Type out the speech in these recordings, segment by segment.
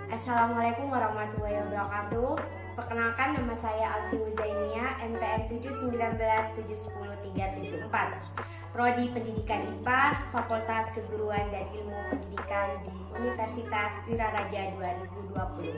Assalamualaikum warahmatullahi wabarakatuh. Perkenalkan, nama saya Alfi Uzainia, MPM 719710374, Prodi Pendidikan IPA, Fakultas Keguruan dan Ilmu Pendidikan di Universitas Wiraraja 2020.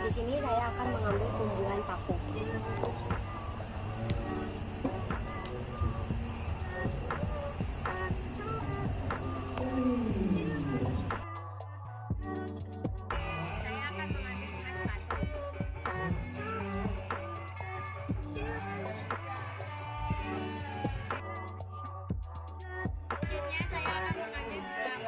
Di sini saya akan mengambil tumbuhan paku. Saya akan mengambil bekas batu. Selanjutnya saya akan mengambil gelang.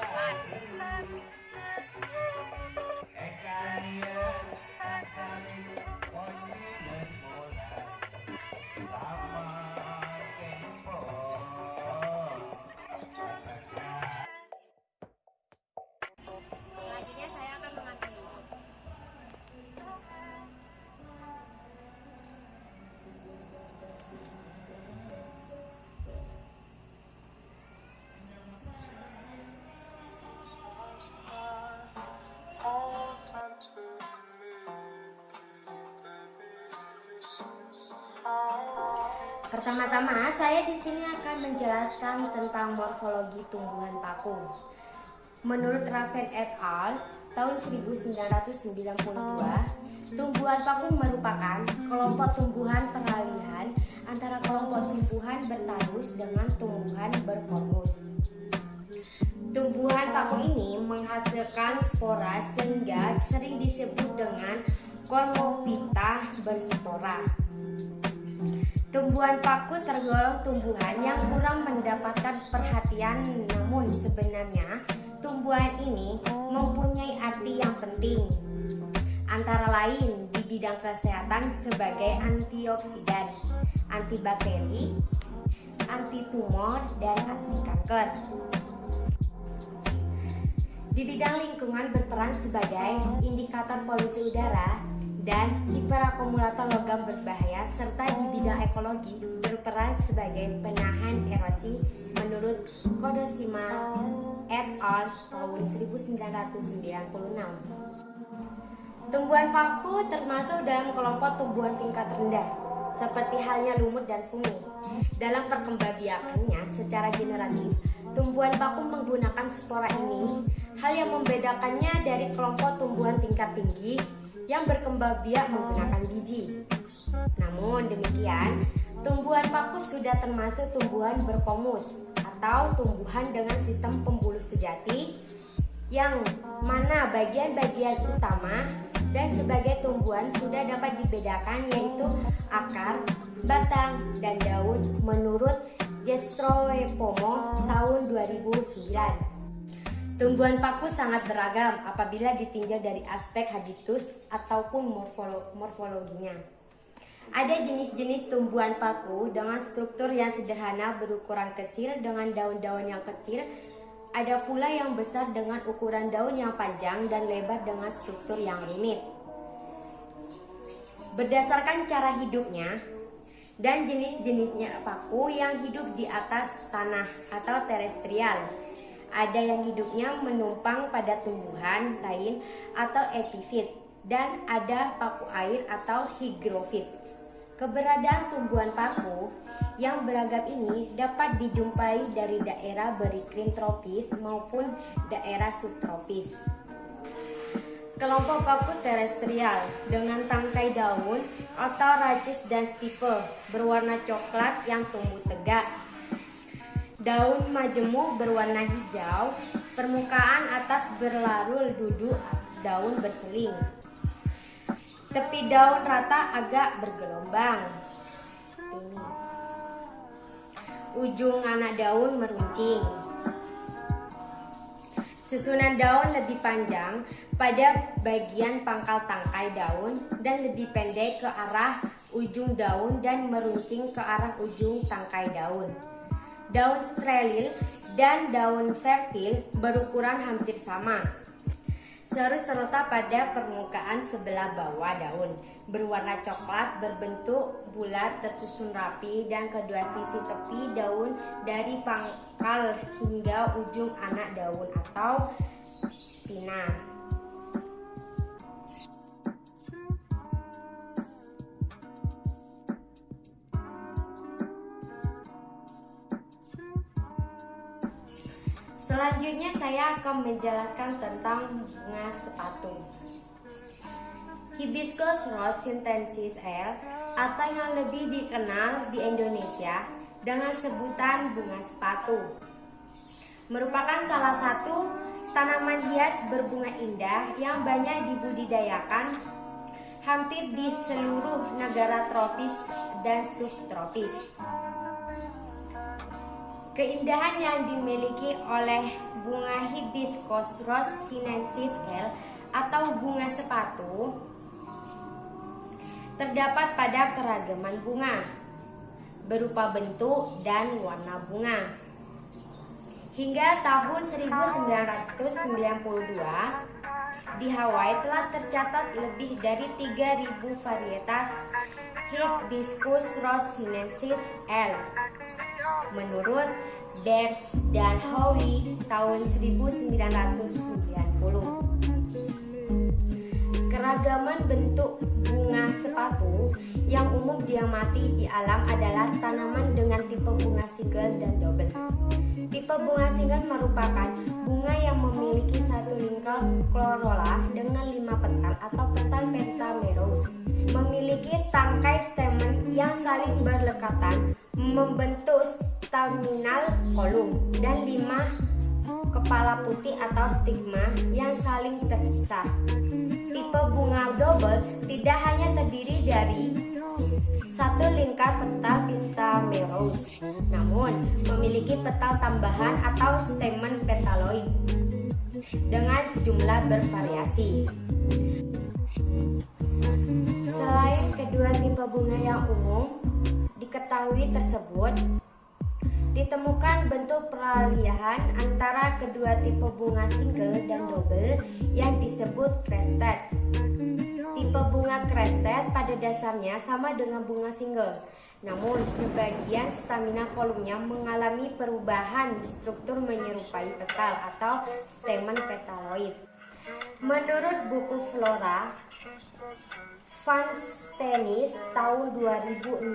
Selanjutnya saya akan mengambil lumut. Pertama-tama, saya di sini akan menjelaskan tentang morfologi tumbuhan paku. Menurut Raven et al. Tahun 1992, tumbuhan paku merupakan kelompok tumbuhan peralihan antara kelompok tumbuhan bertalus dengan tumbuhan berkonus. Tumbuhan paku ini menghasilkan spora sehingga sering disebut dengan Cormophyta berspora. Tumbuhan paku tergolong tumbuhan yang kurang mendapatkan perhatian, namun sebenarnya tumbuhan ini mempunyai arti yang penting, antara lain di bidang kesehatan sebagai antioksidan, antibakteri, anti tumor, dan anti kanker. Di bidang lingkungan berperan sebagai indikator polusi udara dan hiperakumulator logam berbahaya, serta di bidang ekologi berperan sebagai penahan erosi menurut Kodashima et al. Tahun 1996. Tumbuhan paku termasuk dalam kelompok tumbuhan tingkat rendah, seperti halnya lumut dan fungi. Dalam perkembangbiakannya secara generatif, tumbuhan paku menggunakan spora ini, hal yang membedakannya dari kelompok tumbuhan tingkat tinggi yang berkembang biak menggunakan biji. Namun demikian, tumbuhan paku sudah termasuk tumbuhan berkomus atau tumbuhan dengan sistem pembuluh sejati, yang mana bagian-bagian utama dan sebagai tumbuhan sudah dapat dibedakan, yaitu akar, batang, dan daun menurut Jastrow-Pomo tahun 2009. Tumbuhan paku sangat beragam apabila ditinjau dari aspek habitus ataupun morfologinya. Ada jenis-jenis tumbuhan paku dengan struktur yang sederhana berukuran kecil dengan daun-daun yang kecil. Ada pula yang besar dengan ukuran daun yang panjang dan lebar dengan struktur yang rumit. Berdasarkan cara hidupnya dan jenis-jenisnya paku yang hidup di atas tanah atau terestrial, ada yang hidupnya menumpang pada tumbuhan lain atau epifit, dan ada paku air atau higrofit. Keberadaan tumbuhan paku yang beragam ini dapat dijumpai dari daerah beriklim tropis maupun daerah subtropis. Kelompok paku terestrial dengan tangkai daun atau rachis dan stipe berwarna coklat yang tumbuh tegak. Daun majemuk berwarna hijau, permukaan atas berlarul duduk daun berseling. Tepi daun rata agak bergelombang. Ini. Ujung anak daun meruncing. Susunan daun lebih panjang pada bagian pangkal tangkai daun dan lebih pendek ke arah ujung daun dan meruncing ke arah ujung tangkai daun. Daun steril dan daun fertil berukuran hampir sama. Serus terletak pada permukaan sebelah bawah daun, berwarna coklat, berbentuk bulat, tersusun rapi, dan kedua sisi tepi daun dari pangkal hingga ujung anak daun atau pina. Selanjutnya saya akan menjelaskan tentang bunga sepatu. Hibiscus rose sinensis L atau yang lebih dikenal di Indonesia dengan sebutan bunga sepatu merupakan salah satu tanaman hias berbunga indah yang banyak dibudidayakan hampir di seluruh negara tropis dan subtropis. Keindahan yang dimiliki oleh bunga Hibiscus rose sinensis L atau bunga sepatu terdapat pada keragaman bunga berupa bentuk dan warna bunga. Hingga tahun 1992 di Hawaii telah tercatat lebih dari 3.000 varietas Hibiscus rose sinensis L. Menurut Beers dan Howe tahun 1990. Keragaman bentuk bunga sepatu yang umum diamati di alam adalah tanaman dengan tipe bunga single dan double. Tipe bunga single merupakan bunga yang memiliki satu lingkar corolla dengan 5 petal atau petal pentamerous, memiliki tangkai stamen yang saling berdekatan, membentuk staminal kolom, dan 5 kepala putih atau stigma yang saling terpisah. Tipe bunga double tidak hanya terdiri dari satu lingkar petal pentamerous, namun memiliki petal tambahan atau stamen petaloid dengan jumlah bervariasi. Selain kedua tipe bunga yang umum diketahui tersebut, ditemukan bentuk peralihan antara kedua tipe bunga single dan double yang disebut crested. Tipe bunga crested pada dasarnya sama dengan bunga single, namun sebagian stamina kolomnya mengalami perubahan struktur menyerupai petal atau stamen petaloid. Menurut buku Flora Van Stenis tahun 2006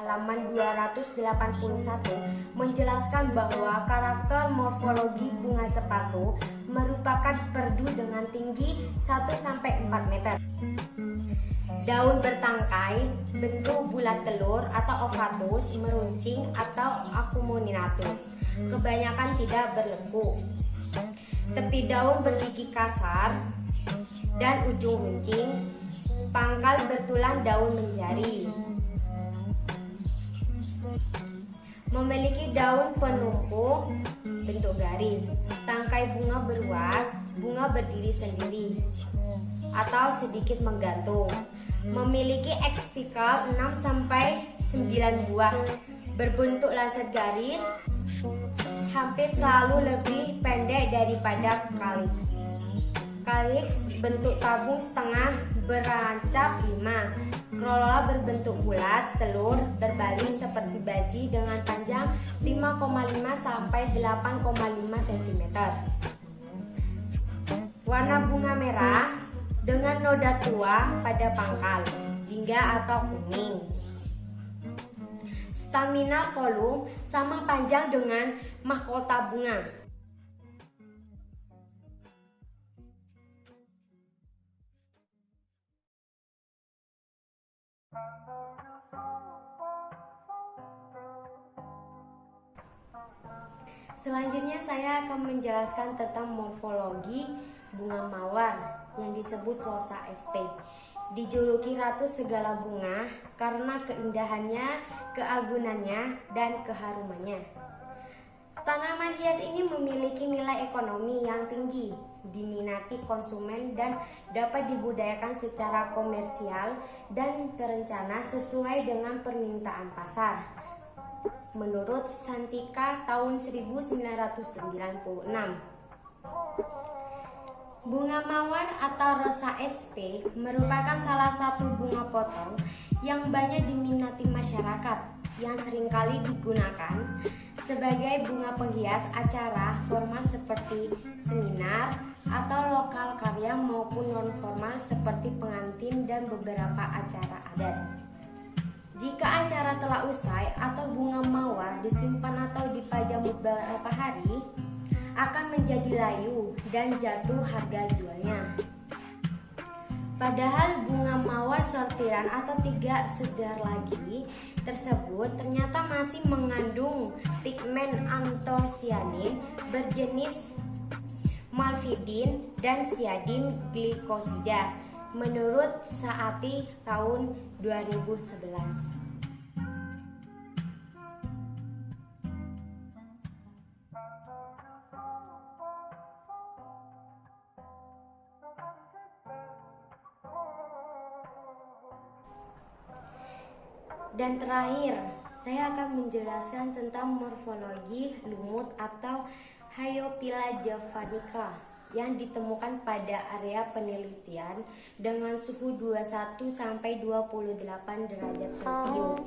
halaman 281 menjelaskan bahwa karakter morfologi bunga sepatu merupakan perdu dengan tinggi 1-4 meter. Daun bertangkai, bentuk bulat telur atau ovatus, meruncing atau acuminatus, kebanyakan tidak berlengkung. Tepi daun bergigi kasar dan ujung runcing. Pangkal bertulang daun menjari. Memiliki daun penumpu bentuk garis. Tangkai bunga beruas, bunga berdiri sendiri atau sedikit menggantung. Memiliki ekspikal 6-9 buah. Berbentuk lancet garis, hampir selalu lebih pendek daripada kaliks. Kaliks bentuk tabung setengah berancap 5. Corolla berbentuk bulat, telur berbaling seperti baji dengan panjang 5,5-8,5 cm. Warna bunga merah dengan noda tua pada pangkal, jingga atau kuning. Stamina kolom sama panjang dengan mahkota bunga. Selanjutnya saya akan menjelaskan tentang morfologi bunga mawar yang disebut Rosa sp. Dijuluki ratu segala bunga karena keindahannya, keagunannya, dan keharumannya. Tanaman hias ini memiliki nilai ekonomi yang tinggi, diminati konsumen dan dapat dibudidayakan secara komersial dan terencana sesuai dengan permintaan pasar. Menurut Santika tahun 1996. Bunga mawar atau Rosa sp merupakan salah satu bunga potong yang banyak diminati masyarakat, yang seringkali digunakan sebagai bunga penghias acara formal seperti seminar atau lokal karya maupun non-formal seperti pengantin dan beberapa acara adat. Jika acara telah usai atau bunga mawar disimpan atau dipajang beberapa hari, akan menjadi layu dan jatuh harga jualnya. Padahal bunga mawar sortiran atau tidak segar lagi tersebut ternyata masih mengandung pigmen antosianin berjenis malvidin dan siadin glikosida menurut Saati tahun 2011. Dan terakhir, saya akan menjelaskan tentang morfologi lumut atau Hyophila javanica yang ditemukan pada area penelitian dengan suhu 21 sampai 28 derajat Celcius.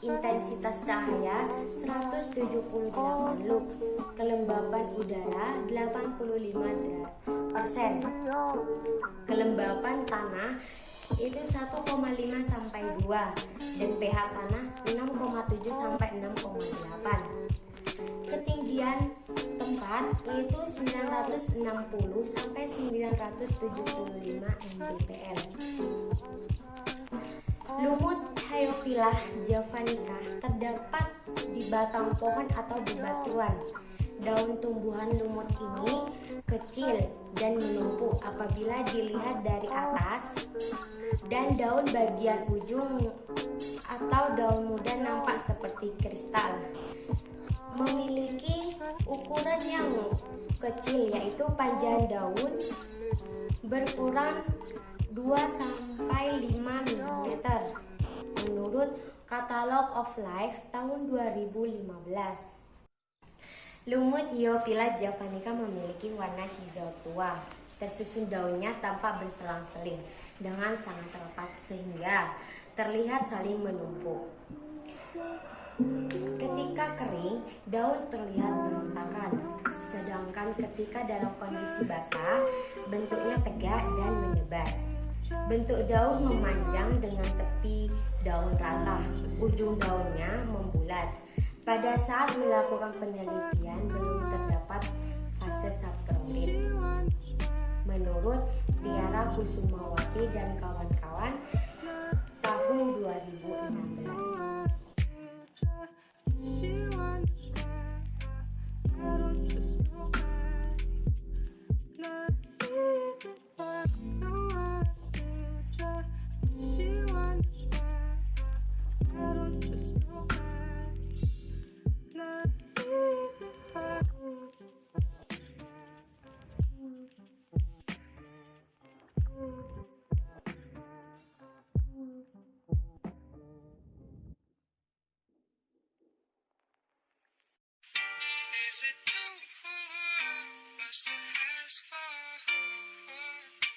Intensitas cahaya 178 lux, kelembapan udara 85%, kelembapan tanah itu 1,5 sampai 2 dan pH tanah 6,7 sampai 6,8. Ketinggian tempat itu 960 sampai 975 mdpl. Lumut Hyophila javanica terdapat di batang pohon atau di batuan. Daun tumbuhan lumut ini kecil dan menumpuk apabila dilihat dari atas, dan daun bagian ujung atau daun muda nampak seperti kristal. Memiliki ukuran yang kecil, yaitu panjang daun berkurang 2 sampai 5 mm menurut Catalog of Life tahun 2015. Lumut Hyophila javanica memiliki warna hijau tua, tersusun daunnya tampak berselang-seling dengan sangat rapat sehingga terlihat saling menumpuk. Ketika kering, daun terlihat berantakan, sedangkan ketika dalam kondisi basah, bentuknya tegak dan menyebar. Bentuk daun memanjang dengan tepi daun rata, ujung daunnya membulat. Pada saat melakukan penelitian belum terdapat fase saprolit. Menurut Tiara Kusumawati dan kawan-kawan tahun 2016. Is it too much to ask for?